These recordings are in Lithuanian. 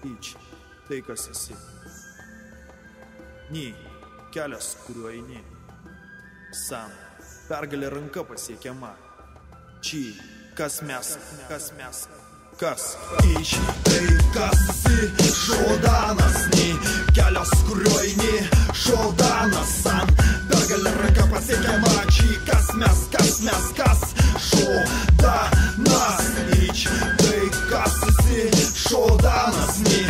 Ič, tai kas esi. Ni, kelias, kuriuo eini. San, pergalė ranka pasiekiama. Či, kas mes. Kas? Ič, tai kas esi. Šaudanas, ni, kelias, kuriuo eini. Šaudanas, san, pergalė ranka pasiekiama. Či, kas mes. Šaudanas, ič, tai kas esi. Šaudanas, ni,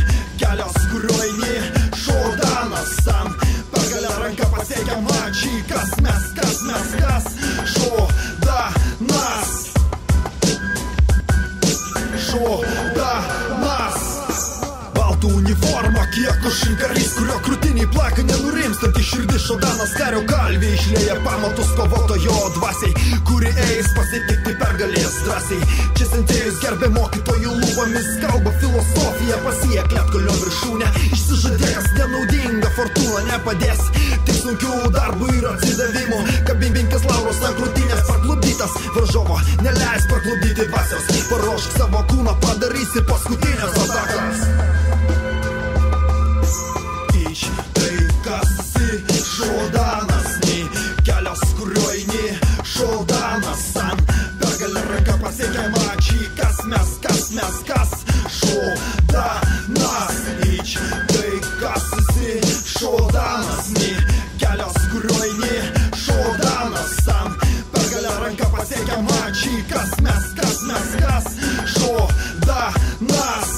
kelias, kuriuo eini. Šaudanas, san, pergalė ranka pasiekiama. Či, kas mes. Šaudanas. Baltų uniforma, kiek karys, kurio krūtiniai plaka nenurimstanti širdis. Šaudanas kario kalvė išlėja pamatus kovotojo dvasiai, kuri eis pasitikti pergalės drąsiai. Čia sentėjus gerbė mokytojų lūpomis, kalba filosofija, pasiek lietkolio viršūnę. Išsižadėjęs nenaudinga fortūna nepadės, tik sunkių darbų ir atsidavimų. Kabimbinkis lauros ant krūtinės, parklubdytas varžovo neleis parklubdyti dvasios. Paruošk savo kūną, padarysi paskutinės atakas. Ič, tai kas esi. Šaudanas, ni, kelias, kuriuo eini. Šaudanas, san, pergalė ranka pasiekiama. Či, kas mes. Šaudanas, ič, tai kas esi. Šaudanas, ni, kelias, kuriuo eini. Šaudanas, san, pergalė ranka pasiekiama. Či, kas mes. Šaudanas.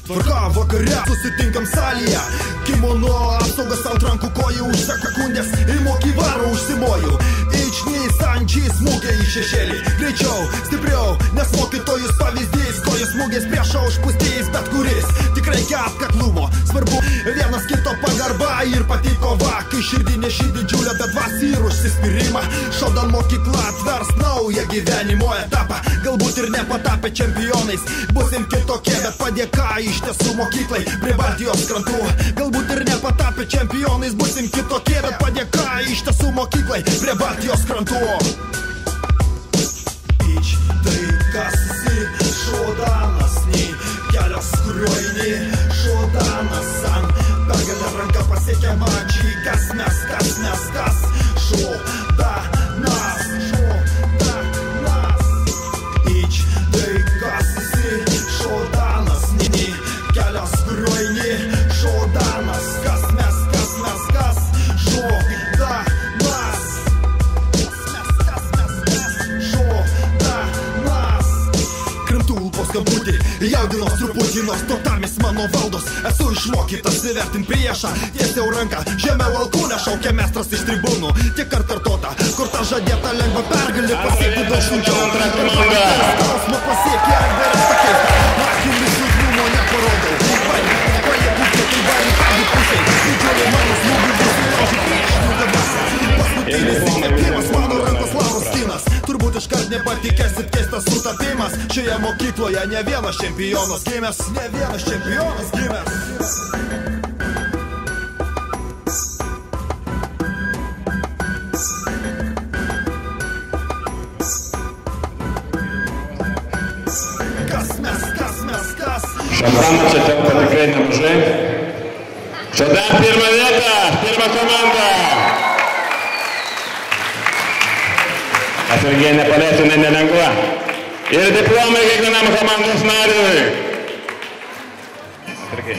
Tvarka vakare, susitinkam salėje. Kimono apsaugas ant rankų kojų, už sekundės įmok į varą užsimoju. Ičniai sančiai smūgia į šešėlį. Greičiau, stipriau, nes mokytojus pavyzdys. Kojų smūgės priešą užpustys bet kuris. Tik reikia atkaklumo, svarbu vienas kito pagarba ir pati kova. Kai širdį neši didžiulę bedvasį ir užsispyrimą. Šaudan mokykla atvers naują gyvenimo etapą. Galbūt ir nepatapę čempionais, busim kitokie, bet padėka iš tiesų mokyklai prie Baltijos krantų. Galbūt ir nepatapę čempionais, busim kitokie, bet padėka iš tiesų mokyklai prie Baltijos krantų. Ič, tai kas esi. Šaudanas, ni, kelias, kuriuo eini. Šaudanas, san, pergalė ranka pasiekiama. Či, kas mes. Šaudanas. Ič, tai kas esi. Šaudanas, ni, kelias, kuriuo eini. Šaudanas, kas mes. Šaudanas. Krimtų lūpos skambutį, jaudinos truputį, nors totamis mano valdos. Esu išmokytas įvertint priešą, tiesiau ranką žemiau alkūnę šaukia mestras iš tribūnų. Tik kartota, kur ta žadėta lengva pergalė pasiekti daug sunkiau. Skausmą pasiekia atveras tokiais, akimis silpnumo neparodau. Pajėgų kiek barikadų pusiai, didžiulė mano smūgių bus įlaužų priešinių debasą. Paskutinis įkvėpimas mano rankos lauros kinas. Turbūt iškart nepatikėsit keistas sutapimas. Šioje mokykloje ne vienas čempionas gimęs. Kas? Šaudanų čia telpa tikrai nemažai. Šaudan pirmą vietą, pirmą komandą. Atsargiai nepaleisime nelengva. Ir diplomai kiekvienam komandos nariui. Atsargiai.